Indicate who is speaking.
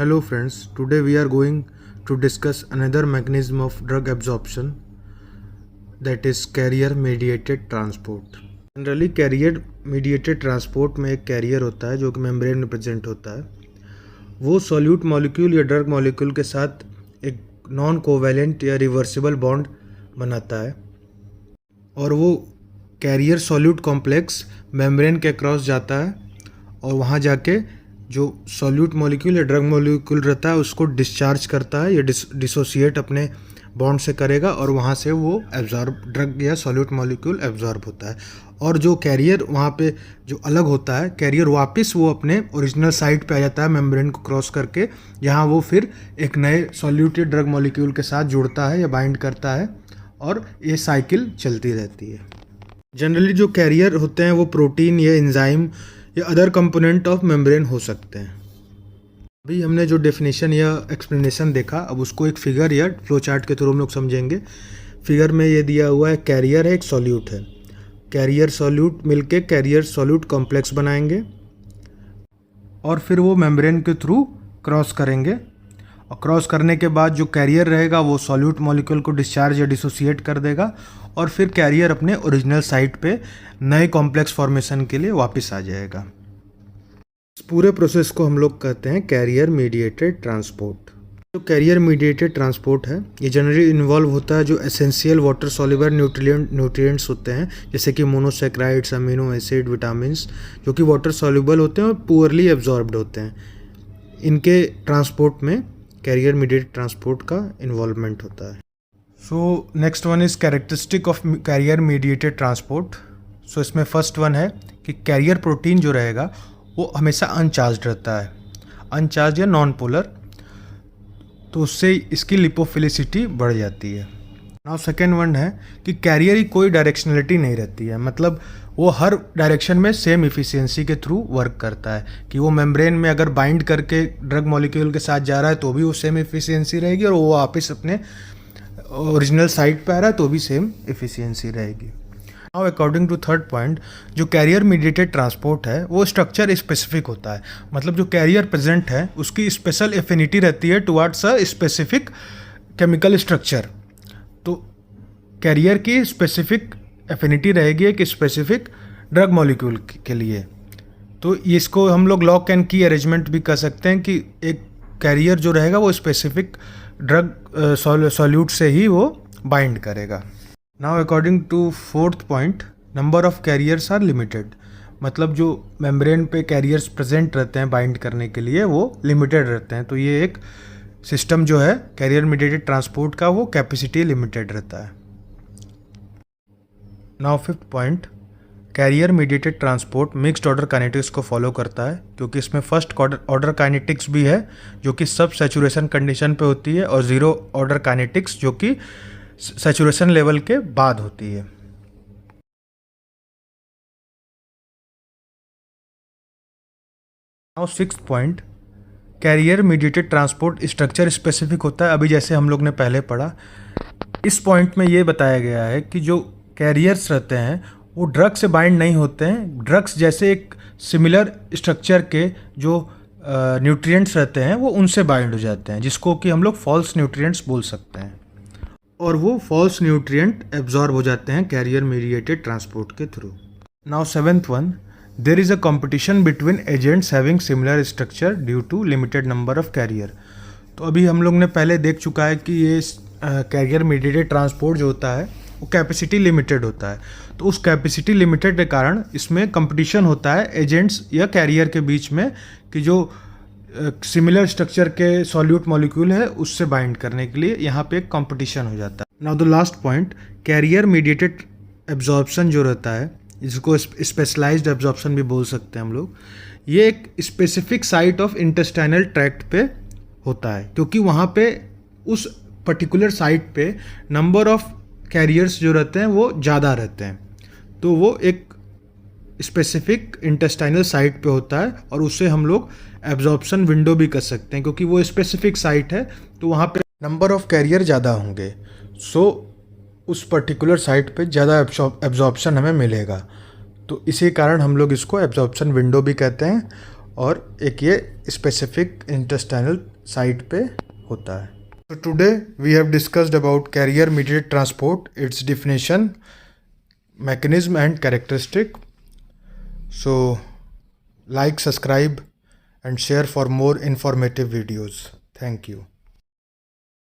Speaker 1: Hello friends, today we are going to discuss another mechanism of drug absorption, that is carrier mediated transport. Generally carrier mediated transport में एक career होता है जो कि membrane में present होता है। वो सॉल्यूट मॉलिक्यूल या ड्रग मॉलिक्यूल के साथ एक नॉन कोवैलेंट या रिवर्सिबल बॉन्ड बनाता है और वो कैरियर सॉल्यूट कॉम्प्लेक्स मेम्ब्रेन के अक्रॉस जाता है और वहाँ जाके जो सॉल्यूट मॉलिक्यूल या ड्रग मॉलिक्यूल रहता है उसको डिस्चार्ज करता है या डिसोसिएट अपने बॉन्ड से करेगा और वहाँ से वो एब्जॉर्ब ड्रग या सॉल्यूट मॉलिक्यूल एब्जॉर्ब होता है। और जो कैरियर वहाँ पे जो अलग होता है, कैरियर वापस वो अपने ओरिजिनल साइट पे आ जाता है मेम्ब्रेन को क्रॉस करके, जहाँ वो फिर एक नए सॉल्यूटेड ड्रग मॉलिक्यूल के साथ जुड़ता है या बाइंड करता है और ये साइकिल चलती रहती है। जनरली जो कैरियर होते हैं वो प्रोटीन या एंजाइम या अदर कंपोनेंट ऑफ मेम्ब्रेन हो सकते हैं। अभी हमने जो डेफिनेशन या एक्सप्लेनेशन देखा, अब उसको एक फिगर या फ्लो चार्ट के थ्रू हम लोग समझेंगे। फिगर में ये दिया हुआ है कैरियर है, एक सॉल्यूट है, कैरियर सॉल्यूट मिलके कैरियर सॉल्यूट कॉम्प्लेक्स बनाएंगे और फिर वो मेम्ब्रेन के थ्रू क्रॉस करेंगे और क्रॉस करने के बाद जो कैरियर रहेगा वो सॉल्यूट मॉलिक्यूल को डिस्चार्ज या डिसोसिएट कर देगा और फिर कैरियर अपने ओरिजिनल साइट पे नए कॉम्प्लेक्स फॉर्मेशन के लिए वापस आ जाएगा। इस पूरे प्रोसेस को हम लोग कहते हैं कैरियर मीडिएटेड ट्रांसपोर्ट। जो कैरियर मीडिएटेड ट्रांसपोर्ट है ये जनरली इन्वॉल्व होता है जो एसेंशियल वाटर सॉल्युबल न्यूट्रिएंट्स होते हैं, जैसे कि मोनोसेक्राइड्स, अमीनो एसिड, विटामिन्स, जो कि वाटर सॉल्युबल होते हैं और पुअरली एब्जॉर्ब्ड होते हैं। इनके ट्रांसपोर्ट में कैरियर मीडिएटेड ट्रांसपोर्ट का इन्वॉल्वमेंट होता है। So next one is characteristic of carrier mediated transport. So इसमें फर्स्ट वन है कि कैरियर प्रोटीन जो रहेगा वो हमेशा अनचार्ज्ड रहता है, अनचार्ज या नॉन पोलर, तो उससे इसकी लिपोफिलिसिटी बढ़ जाती है। नाउ सेकेंड वन है कि कैरियर की कोई डायरेक्शनलिटी नहीं रहती है, मतलब वो हर डायरेक्शन में सेम इफ़िशियंसी के थ्रू वर्क करता है कि वो मेम्ब्रेन में अगर बाइंड करके ड्रग मॉलिक्यूल के साथ जा रहा है तो भी वो सेम इफ़िशियंसी रहेगी और वो वापस अपने ओरिजिनल साइट पे आ रहा है तो भी सेम इफ़िशियंसी रहेगी। Now according to third point, जो कैरियर मीडिएटेड ट्रांसपोर्ट है वो स्ट्रक्चर स्पेसिफिक होता है, मतलब जो कैरियर प्रेजेंट है उसकी स्पेशल एफिनिटी रहती है towards a specific chemical structure. तो कैरियर की स्पेसिफिक एफिनिटी रहेगी एक स्पेसिफिक ड्रग मॉलिक्यूल के लिए। तो इसको हम लोग लॉक एंड की अरेंजमेंट भी कर सकते हैं कि एक कैरियर जो रहेगा वो स्पेसिफिक ड्रग सॉल्यूट से ही वो बाइंड करेगा। Now according to fourth point, number of carriers are limited, मतलब जो मेम्ब्रेन पे कैरियर्स प्रेजेंट रहते हैं बाइंड करने के लिए वो लिमिटेड रहते हैं। तो ये एक सिस्टम जो है कैरियर मीडिएटेड ट्रांसपोर्ट का वो कैपेसिटी लिमिटेड रहता है। Now fifth point, carrier mediated transport mixed order kinetics को फॉलो करता है, क्योंकि इसमें फर्स्ट ऑर्डर काइनेटिक्स भी है जो कि सब सैचुरेशन कंडीशन पे होती है और ज़ीरो ऑर्डर काइनेटिक्स जो कि सैचुरेशन लेवल के बाद होती है। Now sixth point, carrier mediated transport structure specific होता है। अभी जैसे हम लोग ने पहले पढ़ा, इस पॉइंट में ये बताया गया है कि जो कैरियर्स रहते हैं वो ड्रग से बाइंड नहीं होते हैं, ड्रग्स जैसे एक सिमिलर स्ट्रक्चर के जो न्यूट्रिएंट्स रहते हैं वो उनसे बाइंड हो जाते हैं, जिसको कि हम लोग फॉल्स न्यूट्रिएंट्स बोल सकते हैं, और वो फॉल्स न्यूट्रिएंट एब्जॉर्ब हो जाते हैं कैरियर मीडिएटेड ट्रांसपोर्ट के through. Now seventh one, there is a competition between agents having similar structure due to limited number of carrier. तो अभी हम लोग ने पहले देख चुका है कि ये कैरियर मीडिएटेड ट्रांसपोर्ट जो होता है वो कैपेसिटी लिमिटेड होता है। तो उस कैपेसिटी लिमिटेड के कारण इसमें कंपटीशन होता है एजेंट्स या कैरियर के बीच में कि जो सिमिलर स्ट्रक्चर के सॉल्यूट मॉलिक्यूल है उससे बाइंड करने के लिए यहाँ पे एक कंपटीशन हो जाता है। Now the last point, carrier mediated absorption जो रहता है, जिसको स्पेशलाइज्ड एब्जॉर्प्शन भी बोल सकते हैं हम लोग, ये एक specific site of intestinal tract पे होता है, क्योंकि वहाँ पे उस पर्टिकुलर साइट पे नंबर ऑफ कैरियर्स जो रहते हैं वो ज़्यादा रहते हैं। तो वो एक स्पेसिफिक इंटेस्टाइनल साइट पे होता है और उससे हम लोग एब्जॉर्प्शन विंडो भी कर सकते हैं, क्योंकि वो स्पेसिफिक साइट है तो वहाँ पे नंबर ऑफ कैरियर ज़्यादा होंगे। सो उस पर्टिकुलर साइट पे ज़्यादा एब्जॉर्प्शन हमें मिलेगा। तो इसी कारण हम लोग इसको एब्जॉर्प्शन विंडो भी कहते हैं और एक ये स्पेसिफिक इंटेस्टाइनल साइट पे होता है. So today we have discussed about carrier mediated transport, its definition, mechanism and characteristic. So like, subscribe and share for more informative videos. Thank you.